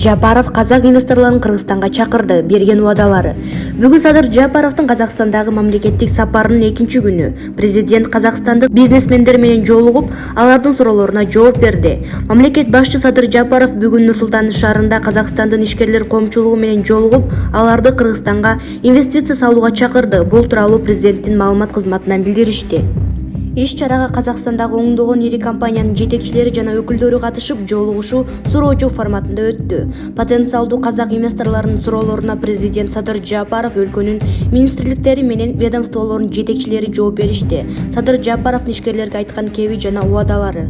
Жапаров казак инвесторларын Кыргызстанга чакырды, берген убадалары. Бүгүн Садыыр Жапаровдун Казакстандагы мамлекеттик сапарынын 2-күнү. Президент казакстандык бизнесмендер менен жолугуп, алардын суроолоруна жооп берди. Мамлекет башчы Садыыр Жапаров бүгүн Нур-Султан шаарында Казакстандын ишкерлер коомчулугу менен жолугуп, аларды Кыргызстанга инвестиция салууга чакырды. Бул тууралуу президенттин маалымат кызматынан билдиришти. Иш-чарага Казакстандагы оңдогон ири компаниянын жетекчилери жана өкүлдөрү катышып, жолугушуу суроочу форматында өттү. Потенциалдуу казак инвесторлорунун суроолоруна президент Садыыр Жапаров өлкөнүн министрликтери менен ведомстволорунун жетекчилери жооп беришти. Садыыр Жапаровдун ишкерлерге айткан кеби жана убадалары.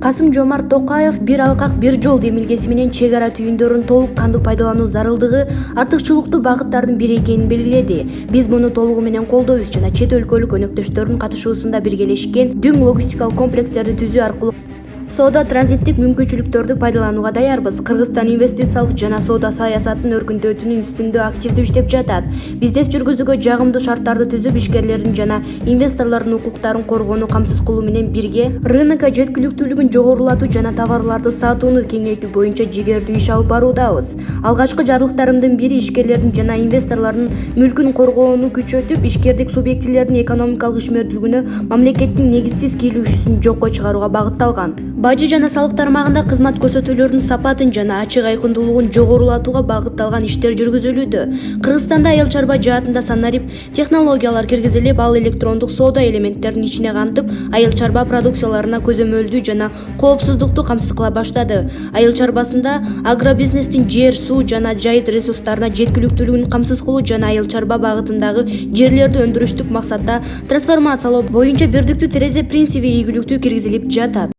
Касым-Жомарт Токаев бир алкак бир жол демилгеси менен чек ара түйүндөрүн толук кандуу пайдалануу зарылдыгы артыкчылыктуу багыттардын бири экенин белгиледи. Биз муну толугу менен колдойбуз жана чет өлкөлүк өнөктөштөрдүн катышуусунда биргелешкен дөң логистикалык комплекстерди түзүү аркылуу соода транзиттик мүмкүнчүлүктөрдү пайдаланууга даярбыз. Кыргызстан инвестициялык жана соода саясатын өркүндөтүүнүн үстүндө активдүү иштеп жатат. Бизнес жүргүзүүгө жагымдуу шарттарды түзүп, ишкерлердин жана инвесторлордун укуктарын коргоону камсыз кылуу менен бирге рынокко жеткиликтүүлүгүн жогорулатуу жана товарларды сатууну кеңейтүү боюнча жигердүү иш алып баруудабыз. Алгачкы жарлыктарымдын бири ишкерлердин жана инвесторлордун мүлкүн коргоону күчөтүп, ишкердик субъектилердин экономикалык ишмердүүлүгүнө мамлекеттин негизсиз кийлигишүүсүн жокко чыгарууга багытталган. Бажы жана салык тармагында кызмат көрсөтүүлөрдүн сапатын жана ачык айкындуулугун жогорулатууга багытталган иштер жүргүзүлүүдө. Кыргызстанда айыл чарба жаатында санарип технологиялар киргизилип, ал электрондук соода элементтерин ичине камтып, айыл чарба продукцияларына көзөмөлдүү жана коопсуздукту камсыз кыла баштады. Айыл чарбасында агробизнестин жер, суу жана жайыт ресурстарына жеткиликтүүлүгүн камсыз кылуу жана айыл чарба багытындагы жерлерди өндүрүштүк максатта трансформациялоо боюнча бирдиктүү терезе принциби ийгиликтүү киргизилип жатат.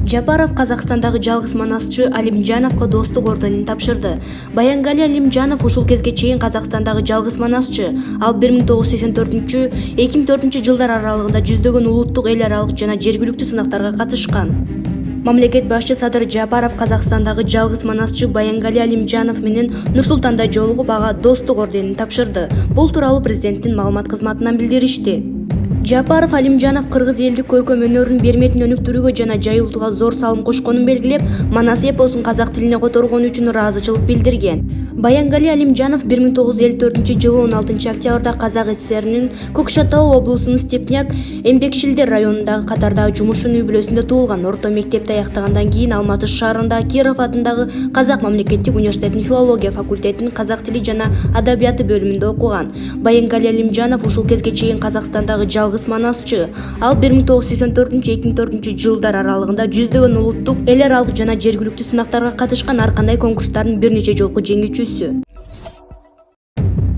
Жапаров Казакстандагы жалгыз манасчы Алимжановго достук орденин тапшырды. Баянгали Алимжанов ушул кезге чейин Казакстандагы жалгыз манасчы. Ал 1984-2004 жылдар аралыгында жүздөгөн улуттук, эл аралык жана жергиликтүү сынактарга катышкан. Мамлекет башчы Садыыр Жапаров Казакстандагы жалгыз манасчы Баянгали Алимжанов менен Нур-Султанда жолугуп, ага достук орденин тапшырды. Бул тууралуу президенттин маалымат кызматынан билдиришти. Жапаров Алимжанов кыргыз элдик көркөм өнөрүнүн берметин өнүктүрүүгө жана жайылтууга зор салым кошконун белгилеп, манас эпосун казак тилине которгону үчүн ыраазычылык билдирген. Баянгали Алимжанов 1954 16 октябрда Казак ССРнин Көкшетау облусунун Степняк Эмбекшилдер районундагы катардагы жумушчун үй-бүлөсүндө туулган. Орто мектепти аяктагандан кийин Алматы шаарындагы Киров атындагы Казак мамлекеттик университетинин филология факультетинин казак тили жана адабияты бөлүмүндө окуган. Баянгали Алимжанов ушул кезге чейин Казакстандагы жалгыз манасчы. Ал 1984-2004 жылдар аралыгында жүздөгөн улуттук, эл аралык жана жергиликтүү сынактарга катышкан, ар кандай конкурстардын бир нече жолку жеңүүчүсү.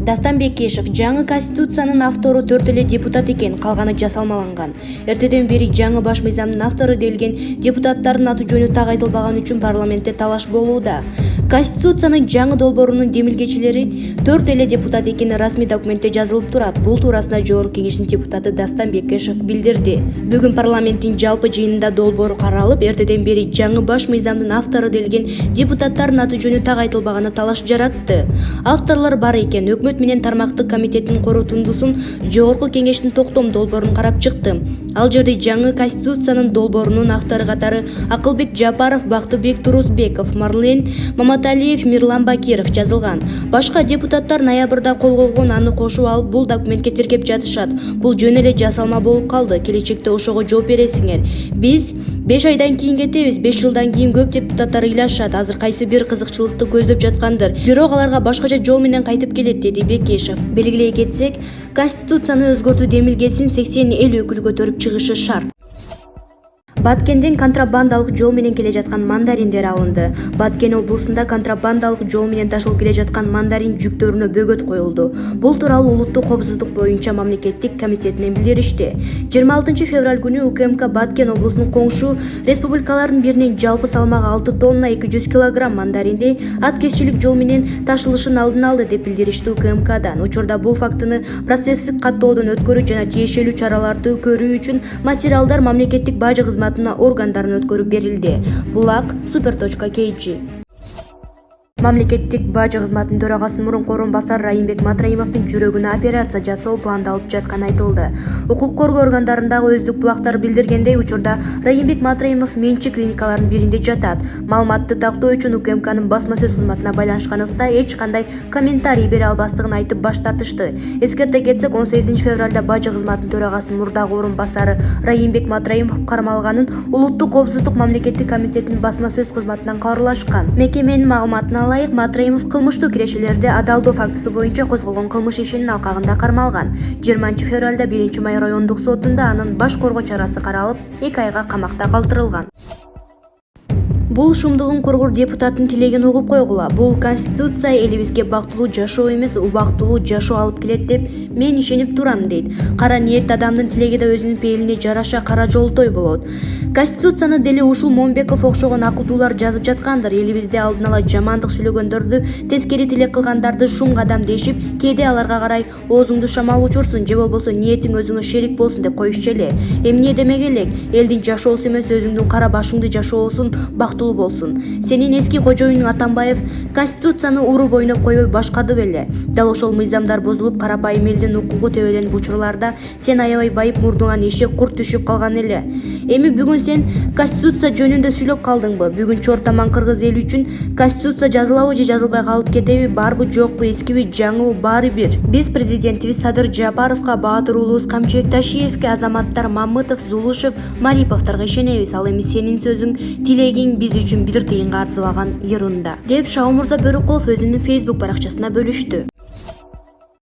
Дастанбекешев жаңы конституциянын автору 4 эле депутат экен, калганы жасалмаланган. Эртеден бери жаңы баш мыйзамдын автору делген депутаттардын аты жөнү так айтылбаган үчүн парламентте талаш болууда. Конституциянын жаңы долбоорунун демилгечилери 4 эле депутат экени расмий документте жазылып турат. Бул туурасында Жогорку Кеңештин депутаты Дастанбекешев билдирди. Бүгүн парламенттин жалпы жыйынында долбоор каралып, эртеден бери жаңы баш мыйзамдын автору делген депутаттардын аты жөнү так айтылбаганы талаш жаратты. Авторлор бар экен. Өкмөт менен тармактык комитеттин корутундусун Жогорку Кеңештин токтом долбоорун карап чыкты. Ал жерде жаңы конституциянын долбоорунун автору катары Акылбек Жапаров, Бактыбек Турусбеков, Марлен Маматалиев, Мирлан Бакиров жазылган. Башка депутаттар ноябрда кол койгон, аны кошуп алып бул документке тиркеп жатышат. Бул жөн эле жасалма болуп калды. Келечекте ошого жооп бересиңер. Биз 5 айдан кийин кетебиз, 5 жылдан кийин көп депутаттар ыйлашат. Азыр кайсы бир кызыкчылыкты көздөп жаткандыр. Бирок аларга башкача жол менен кайтып келет, деди Бекешев. Белгилей кетсек, конституцияны өзгөртүү демилгесин 80 эл өкүлү көтөрүп чыгышы шарт. Баткенден контрабандалык жол менен келе жаткан мандариндер алынды. Баткен облусунда контрабандалык жол менен ташылып келе жаткан мандарин жүктөрүнө бөгөт коюлду. Бул тууралуу улуттук коопсуздук боюнча мамлекеттик комитетинен билдиришти. 26 февраль күнү УКМК Баткен облусунун коңшу республикаларынын биринен жалпы салмагы 6 тонна 200 килограмм мандаринди аткезчилик жол менен ташылышын алдын алды деп билдиришти УКМКдан. Учурда бул фактыны процесстик каттоодон өткөрүү жана тиешелүү чараларды көрүү үчүн материалдар мамлекеттик бажы кызматына органдарына өткөрүп берилди. Булак super.kg Мамлекеттик бажы кызматынын төрагасынын мурунку орун басары Райымбек Матраимовдун жүрөгүнө операция жасоо пландалып жатканы айтылды. Укук коргоо органдарындагы өздүк булактар билдиргендей, учурда Райымбек Матраимов менчик клиникаларынын биринде жатат. Маалыматты тактоо үчүн УКМКнын басма сөз кызматына байланышканыбызда эч кандай комментарий бере албастыгын айтып баш тартышты. Эскерте кетсек, 18 февралда бажы кызматынын төрагасынын мурдагы орун басары Райымбек Матраимов кармалганын Улуттук коопсуздук мамлекеттик комитетинин басма сөз кызматынан кабарлашкан. Мекеменин маалыматына Матраимов кылмыштуу кирешелерди адалдоо фактысы боюнча козголгон кылмыш ишинин алкагында кармалган. 20 февралда 1 май райондук сотунда анын баш коргоо чарасы каралып, 2 айга камакта калтырылган. Бул ШУМДУКтун кургур депутаттын тилегин угуп койгула. Бул конституция элибизге бактылуу жашоо эмес, убактылуу жашоо алып келет деп мен ишенип турам, дейт. Кара ниет адамдын тилеги да өзүнүн пейилине жараша кара жолтой болот. Конституцияны деле ушул Момбеков окшогон акылдуулар жазып жаткандыр. Элибизде алдын ала жамандык сүйлөгөндөрдү, тескери тилек кылгандарды шуң адам Дешип, кээде аларга карай оозуңду шамал учурсун же болбосо ниетиң өзүңө шерик болсун деп коюшчу эле. Эмне демек элек? Элдин жашоосу эмес, өзүңдүн кара башыңды жашоосун бактылуу болсун. Сенин эски кожоюнуң Атамбаев Конституцияны уруп ойноп койбой башкарды беле. Дал ошол мыйзамдар бузулуп, карапайым элдин укугу тебеленип учурларда сен аябай байып мурдуңан эшек курт түшүп калган эле. Эми бүгүн сен Конституция жөнүндө сүйлөп калдыңбы? Бүгүн чортаман кыргыз эли үчүн Конституция жазылабы же жазылбай калып кетеби, барбы жокпу, эскиби жаңыбы, баары бир. Биз президентибиз Садыр Жапаровго, баатыр уулубуз Камчыбек Ташиевге, азаматтар Мамытов, Зулушев, Мариповторго ишенебиз. Ал эми сенин сөзүң, тилегиң биз үчүн бир тыйынга арзыбаган йырында, деп Шаумурза Бөрөкулов өзүнүн Facebook баракчасына бөлүштү.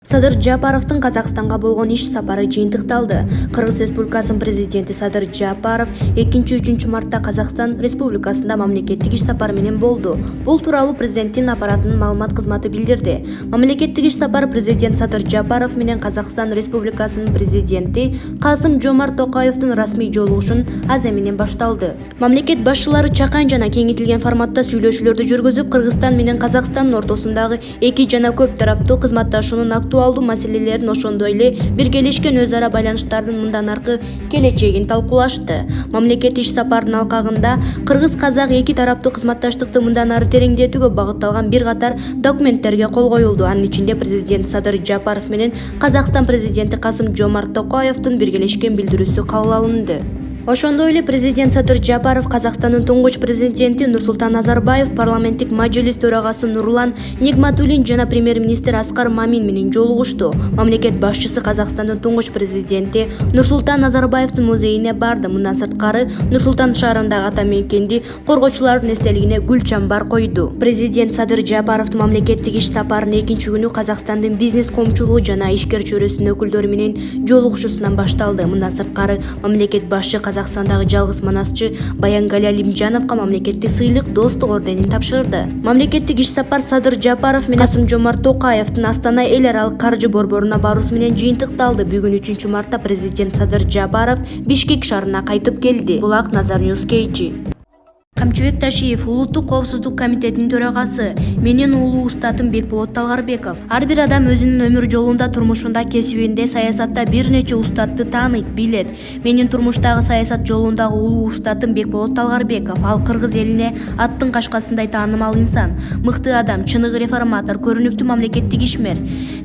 Садыр Жапаровдун Казакстанга болгон иш сапары жыйынтыкталды. Кыргыз Республикасынын президенти Садыр Жапаров 2-3 мартта Казакстан Республикасында мамлекеттик иш сапары менен болду. Бул тууралуу президенттин аппаратынын маалымат кызматы билдирди. Мамлекеттик иш сапар президент Садыр Жапаров менен Казакстан Республикасынын президенти Касым-Жомарт Токаевдин расмий жолугушун азия менен башталды. Мамлекет башчылары чакан жана кеңейтилген форматта сүйлөшүүлөрдү жүргүзүп, Кыргызстан менен Казакстандын ортосундагы эки жана көп тараптуу кызматташуунун актуалдуу маселелерин, ошондой эле биргелешкен өз ара байланыштардын мындан аркы келечегин талкуулашты. Мамлекет иш сапарынын алкагында кыргыз-казак эки тараптуу кызматташтыкты мындан ары тереңдетүүгө багытталган бир катар документтерге кол коюлду. Анын ичинде президент Садыр Жапаров менен Казакстан президенти Касым-Жомарт Токаевдин биргелешкен билдирүүсү кабыл алынды. Ошондой эле президент Садыр Жапаров Казакстандын туңгуч президенти Нурсултан Назарбаев, парламенттик мажлис төрагасы Нурлан Нигматуллин жана премьер-министр Аскар Мамин менен жолугушту. Мамлекет башчысы Казакстандын туңгуч президенти Нурсултан Назарбаевдин музейине барды. Мындан сырткары Нурсултан шаарындагы ата мекенди коргоочулардын эстелигине гүл чамбар койду. Президент Садыр Жапаровдун мамлекеттик иш сапарынын экинчи күнү Казакстандын бизнес коомчулугу жана ишкер чөйрөсүнүн өкүлдөрү менен жолугушуусунан башталды. Мындан сырткары мамлекет башчы Казакстандагы жалгыз манасчы Баянгали Алимжановго мамлекеттик сыйлык достук орденин тапшырды. Мамлекеттик иш сапар Садыр Жапаров менен Касым-Жомарт Токаевдин Астана эл аралык каржы борборуна баруусу менен жыйынтыкталды. Бүгүн 3 мартта президент Садыр Жапаров Бишкек шаарына кайтып келди. Булак Назар Ньюс Кейчи. Камчыбек Ташиев, Улуттук коопсуздук комитетинин төрагасы. Менин уулу устатым Бекболот Талгарбеков. Ар бир адам өзүнүн өмүр жолунда, турмушунда, кесибинде, саясатта бир нече устатты тааныйт, билет. Менин турмуштагы саясат жолундагы уулу устатым Бекболот Талгарбеков. Ал кыргыз элине аттын кашкасындай таанымал инсан, мыкты адам, чыныгы реформатор, көрүнүктүү мамлекеттик ишмер.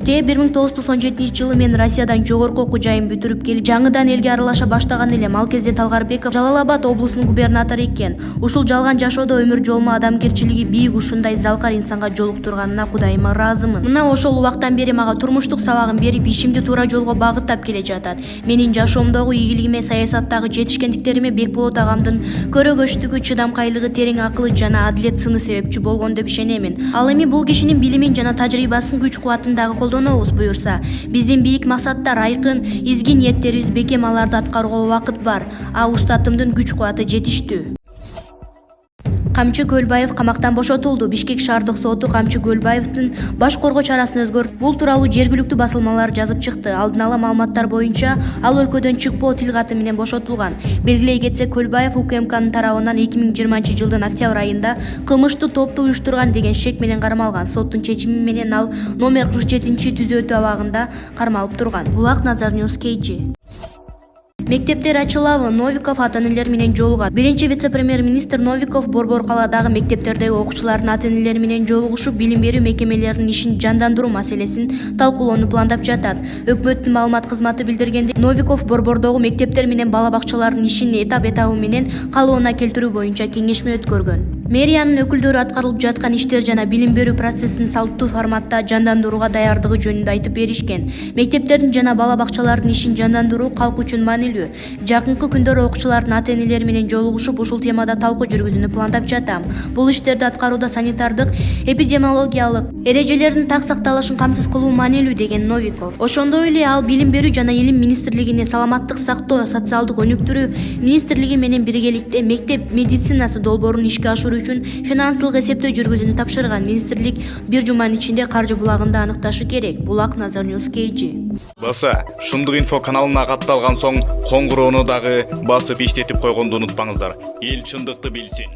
1997 жылы мен Россиядан жогорку окуу жайын бүтүрүп келип, жаңыдан элге аралаша баштаган элем. Ал кезде Талгарбеков Жалал-Абад облусунун губернатору экен. Ушул жалган жашоодо өмүр жолума адамгерчилиги бийик ушундай залкар инсанга жолуктурганына Кудайыма ыраазымын. Мына ошол убактан бери мага турмуштук сабагын берип, ишимди туура жолго багыттап келе жатат. Менин жашоомдогу ийгилигиме, саясаттагы жетишкендиктериме Бекболот агамдын көрөгөчтүгү, чыдамкайлыгы, терең акылы жана адилет сыны себепчи болгон деп ишенемин. Ал эми бул кишинин билимин жана тажрыйбасын, күч-кубатын дагы колдонобуз буюрса. Биздин бийик максаттар айкын, изги ниеттерибиз бекем, аларды аткарууга убакыт бар. А устатымдын күч-кубаты жетиштүү. Камчы Көлбаев камактан бошотулду. Бишкек шаардык соту Камчы Көлбаевдин баш коргоо чарасын өзгөртүп, бул тууралуу жергиликтүү басылмалар жазып чыкты. Алдын ала маалыматтар боюнча ал өлкөдөн чыкпоо тил каты менен бошотулган. Белгилей кетсек, Көлбаев УКМКнын тарабынан 2020 жылдын октябрь айында кылмыштуу топту уюштурган деген шек менен кармалган. Соттун чечими менен ал номер 47-түзөтүү абагында кармалып турган. Булак Назар Ньюс Кейчи. Мектептер ачылабы? Новиков ата-энелер менен жолугат. Биринчи вице-премьер-министр Новиков Борбор калаадагы мектептердеги окуучулардын ата-энелери менен жолугушуп, билим берүү мекемелеринин ишин жандандыруу маселесин талкуулоону пландап жатат. Өкмөттүн маалымат кызматы билдиргендей, Новиков Борбордогу мектептер менен бала бакчалардын ишин этап-этабы менен калыбына келтирүү боюнча кеңешме өткөргөн. Мэриянын өкүлдөрү аткарылып жаткан иштер жана билим берүү процессин салттуу форматта жандандырууга даярдыгы жөнүндө айтып беришкен. Мектептердин жана бала бакчалардын ишин жандандыруу калк үчүн маанилүү. Жакынкы күндөрү окуучулардын ата-энелери менен жолугушуп, ушул темада талкуу жүргүзүүнү пландап жатам. Бул иштерди аткарууда санитардык, эпидемиологиялык эрежелердин так сакталышын камсыз кылуу маанилүү, деген Новиков. Ошондой эле ал билим берүү жана илим министрлигине саламаттык сактоо, социалдык өнүктүрүү министрлиги менен биргеликте мектеп медицинасы долбоорун ишке ашыруу үчүн финансылык эсептөө жүргүзүүнү тапшырган. Министрлик бир жуманын ичинде каржы булагын да аныкташы керек. Булак Назар Ньюс KG. Баса, ШУМДУК инфо каналына катталган соң коңгуроону дагы басып иштетип койгонду унутпаңыздар. Эл чындыкты билсин.